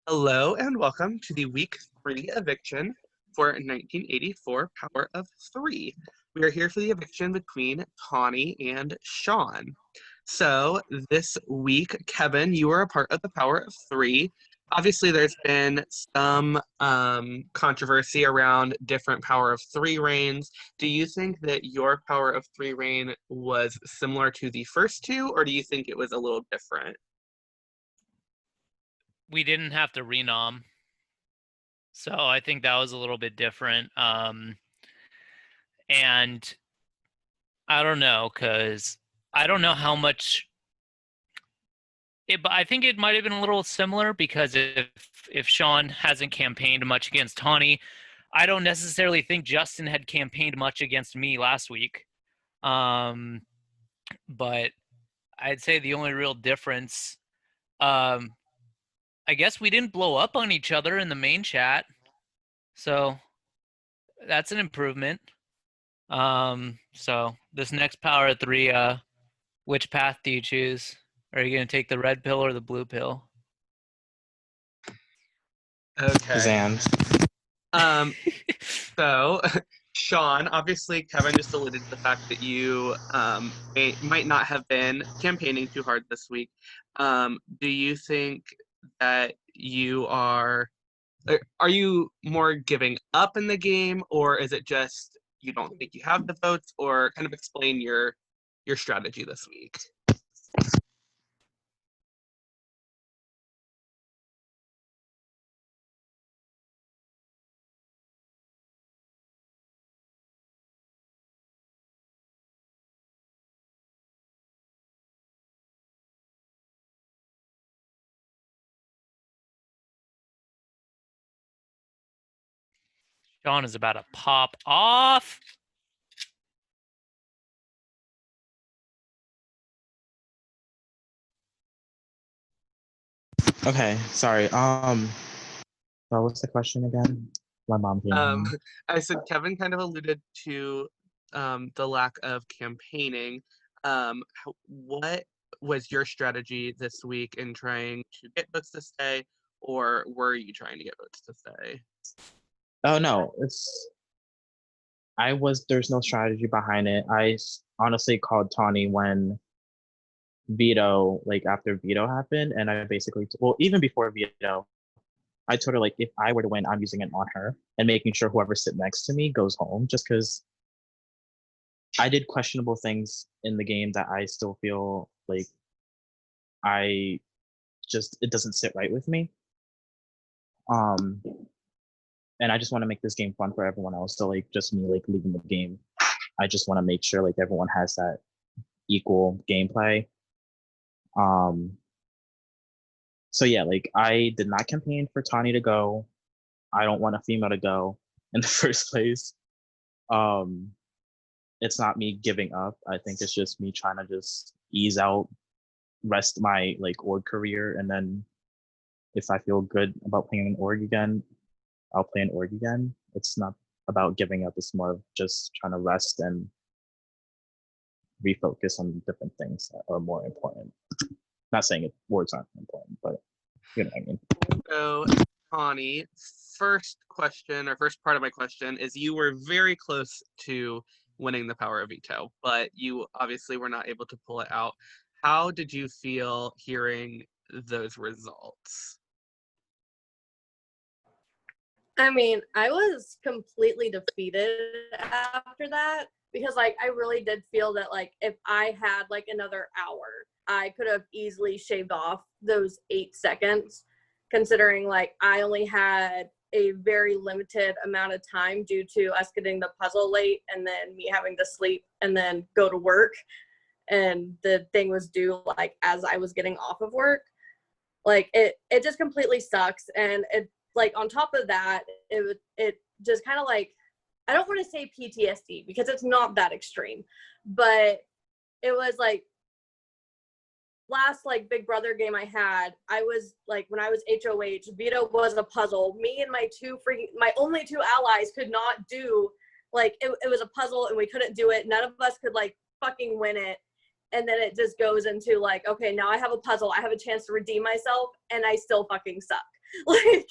Hello and welcome to the week 3 eviction for 1984 Power of 3. We are here for the eviction between Tawny and Sean. So this week, Kevin, you were a part of the Power of 3. Obviously, there's been some controversy around different Power of 3 reigns. Do you think that your Power of 3 reign was similar to the first two, or do you think it was a little different? We didn't have to renom, so I think that was a little bit different. And I don't know, because I don't know how much but I think it might have been a little similar, because if Sean hasn't campaigned much against Tawny, I don't necessarily think Justin had campaigned much against me last week. But I'd say the only real difference, I guess we didn't blow up on each other in the main chat, so that's an improvement. So this next Power of 3, which path do you choose? Are you gonna take the red pill or the blue pill? Okay. Zans. So, Sean, obviously, Kevin just alluded to the fact that you might not have been campaigning too hard this week. Do you think that are you more giving up in the game, or is it just you don't think you have the votes, or kind of explain your strategy this week? Sean is about to pop off. Okay, sorry. What's the question again? My mom came home. I said Kevin kind of alluded to the lack of campaigning. What was your strategy this week in trying to get votes to stay, or were you trying to get votes to stay? Oh no, there's no strategy behind it. I honestly called Tawny when veto, like after veto happened, and I basically, well, even before veto, I told her like if I were to win, I'm using it on her and making sure whoever sit next to me goes home, just because I did questionable things in the game that I still feel like it doesn't sit right with me. And I just want to make this game fun for everyone else. So like just me like leaving the game, I just want to make sure like everyone has that equal gameplay. So yeah, like I did not campaign for Tawny to go. I don't want a female to go in the first place. It's not me giving up. I think it's just me trying to just ease out, rest my like org career, and then if I feel good about playing an org again, I'll play an org again. It's not about giving up. It's more of just trying to rest and refocus on different things that are more important. Not saying words aren't important, but you know what I mean. So, Tawny, first question, or first part of my question is, you were very close to winning the Power of Veto, but you obviously were not able to pull it out. How did you feel hearing those results? I mean, I was completely defeated after that because, like, I really did feel that, like, if I had, like, another hour, I could have easily shaved off those 8 seconds, considering, like, I only had a very limited amount of time due to us getting the puzzle late and then me having to sleep and then go to work. And the thing was due, like, as I was getting off of work. Like, it just completely sucks. And it, like, on top of that, it just kind of like, I don't want to say PTSD because it's not that extreme, but it was like last like Big Brother game I had, I was like, when I was HOH, veto was a puzzle. Me and my only 2 allies could not do, like, it was a puzzle and we couldn't do it. None of us could like fucking win it. And then it just goes into like, okay, now I have a puzzle. I have a chance to redeem myself and I still fucking suck. Like,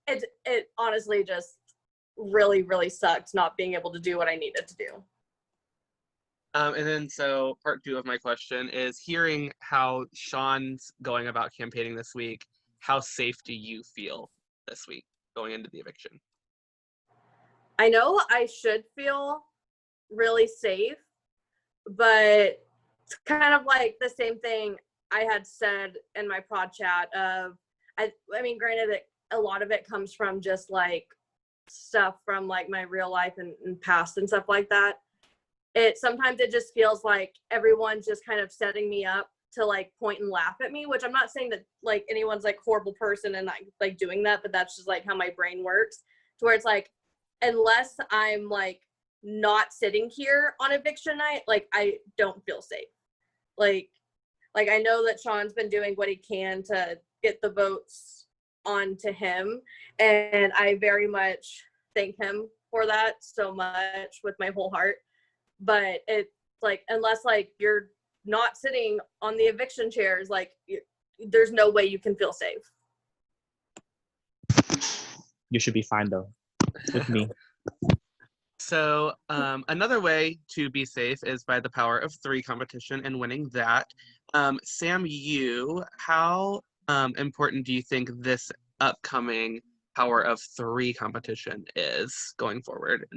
it honestly just really, really sucked not being able to do what I needed to do. And then, so part 2 of my question is hearing how Sean's going about campaigning this week. How safe do you feel this week going into the eviction? I know I should feel really safe, but it's kind of like the same thing I had said in my prod chat of, I mean, granted that a lot of it comes from just like stuff from like my real life and past and stuff like that. Sometimes it just feels like everyone's just kind of setting me up to like point and laugh at me, which I'm not saying that like anyone's like horrible person and like doing that, but that's just like how my brain works, to where it's like, unless I'm like not sitting here on eviction night, like I don't feel safe. Like I know that Sean's been doing what he can to get the votes onto him, and I very much thank him for that so much with my whole heart. But it's like, unless like you're not sitting on the eviction chairs, like there's no way you can feel safe. You should be fine though, with me. So another way to be safe is by the Power of 3 competition and winning that. Sam, how important do you think this upcoming Power of 3 competition is going forward?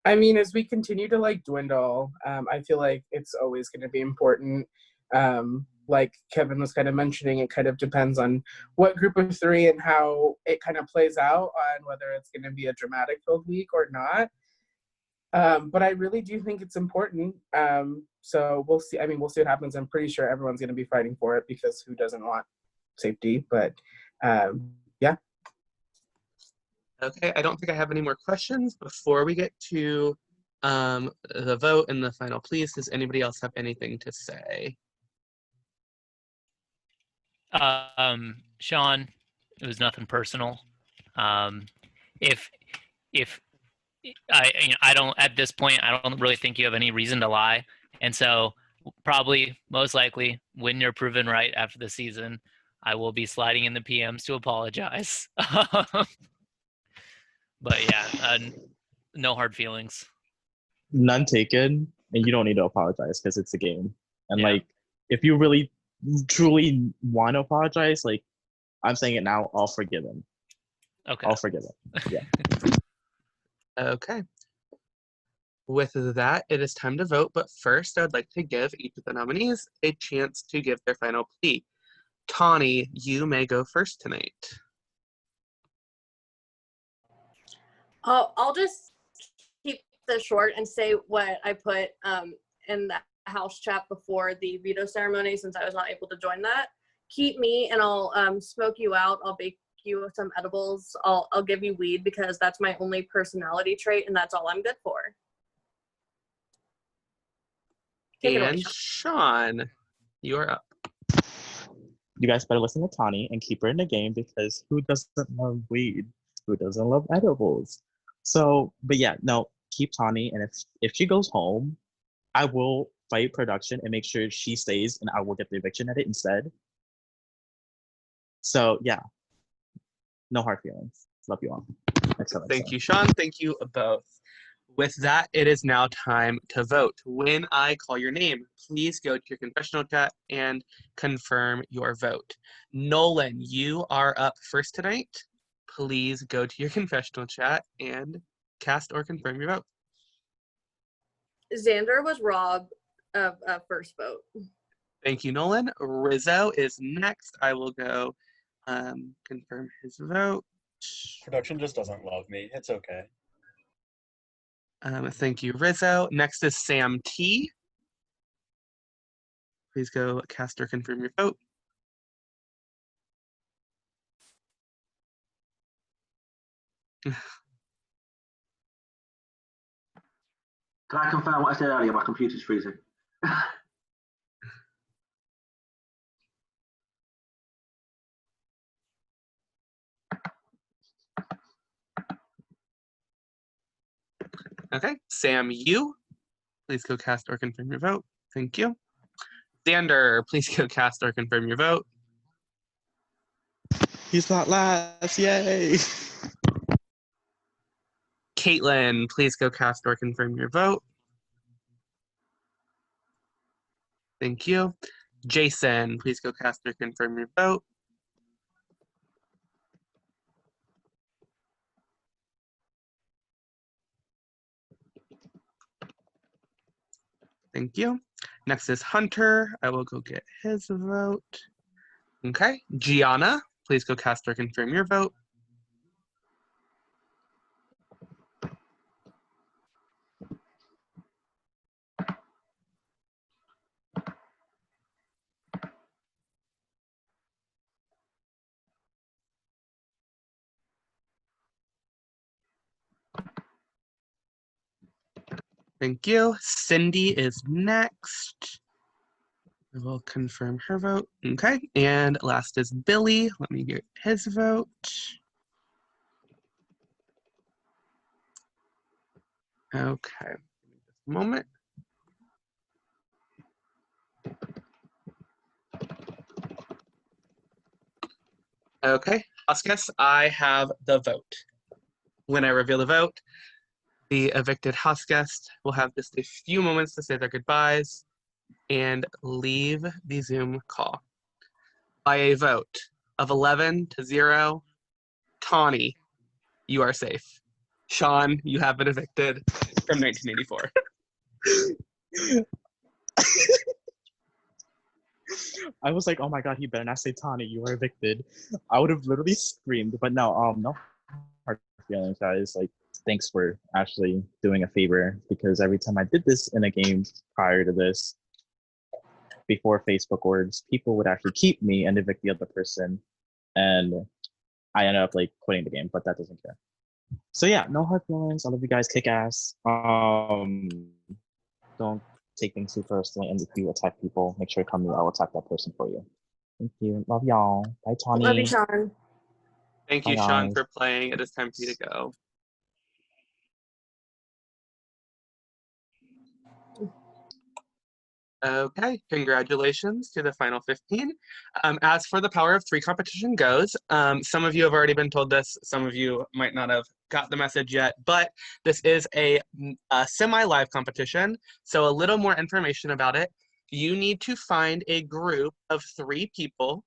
I mean, as we continue to like dwindle, I feel like it's always going to be important. Like Kevin was kind of mentioning, it kind of depends on what group of 3 and how it kind of plays out on whether it's going to be a dramatic filled week or not. But I really do think it's important. So we'll see. I mean, we'll see what happens. I'm pretty sure everyone's going to be fighting for it, because who doesn't want safety? But yeah. Okay, I don't think I have any more questions. Before we get to the vote and the final pleas, does anybody else have anything to say? Sean, it was nothing personal. If I don't, at this point, I don't really think you have any reason to lie. And so probably, most likely, when you're proven right after the season, I will be sliding in the PMs to apologize. But yeah, no hard feelings. None taken, and you don't need to apologize because it's a game. And Yeah. like, if you really truly want to apologize, like I'm saying it now, I'll forgive him. Okay. I'll forgive him. Yeah. Okay. With that, it is time to vote, but first I would like to give each of the nominees a chance to give their final plea. Tawny, you may go first tonight. I'll just keep this short and say what I put in the house chat before the veto ceremony, since I was not able to join that. Keep me and I'll smoke you out. I'll bake you some edibles. I'll give you weed, because that's my only personality trait and that's all I'm good for. Take it away, And Sean, you are up. You guys better listen to Tawny and keep her in the game, because who doesn't love weed? Who doesn't love edibles? So, but yeah, no, keep Tawny, and if she goes home, I will fight production and make sure she stays, and I will get the eviction edit instead. So yeah, no hard feelings. Love you all. Excellent. Thank you, Sean. Thank you both. With that, it is now time to vote. When I call your name, please go to your confessional chat and confirm your vote. Nolan, you are up first tonight. Please go to your confessional chat and cast or confirm your vote. Xander was robbed of a first vote. Thank you, Nolan. Rizzo is next. I will go confirm his vote. Production just doesn't love me. It's okay. Thank you, Rizzo. Next is Sam T. Please go cast or confirm your vote. Can I confirm what I said earlier? My computer's freezing. Okay, Sam U. Please go cast or confirm your vote. Thank you. Xander, please go cast or confirm your vote. He's not last. Yay. Caitlin, please go cast or confirm your vote. Thank you. Jason, please go cast or confirm your vote. Thank you. Next is Hunter. I will go get his vote. Okay. Gianna, please go cast or confirm your vote. Thank you. Cindy is next. I will confirm her vote. Okay. And last is Billy. Let me get his vote. Okay. Just a moment. Okay. Huskus, I have the vote. When I reveal the vote, the evicted house guest will have just a few moments to say their goodbyes and leave the Zoom call. By a vote of 11-0, Tawny, you are safe. Sean, you have been evicted from 1984. I was like, oh my god, he better not say Tani, you are evicted. I would have literally screamed, but no, no hard feelings, guys. Like, thanks for actually doing a favor, because every time I did this in a game prior to this, before Facebook words, people would actually keep me and evict the other person, and I ended up like quitting the game, but that doesn't care. So yeah, no hard feelings. I love you guys, kick ass. Don't take things too personally, and if you attack people, make sure to come to me. I'll attack that person for you. Thank you. Love y'all. Bye, Tawny. Love you, Sean. Thank you, Bye, Sean, guys. for playing. It is time for you to go. Okay, congratulations to the final 15. As for the Power of 3 competition goes, some of you have already been told this, some of you might not have got the message yet, but this is a semi-live competition, so a little more information about it. You need to find a group of 3 people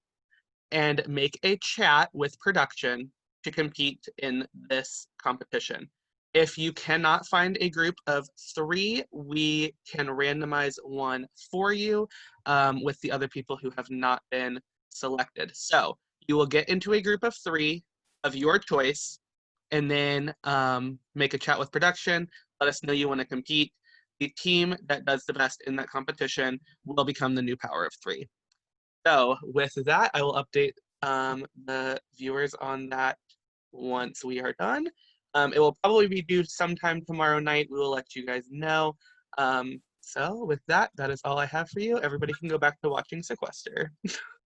and make a chat with production to compete in this competition. If you cannot find a group of 3, we can randomize one for you with the other people who have not been selected. So you will get into a group of 3 of your choice, and then make a chat with production. Let us know you want to compete. The team that does the best in that competition will become the new Power of 3. So with that, I will update the viewers on that once we are done. It will probably be due sometime tomorrow night. We will let you guys know. So with that, that is all I have for you. Everybody can go back to watching Sequester.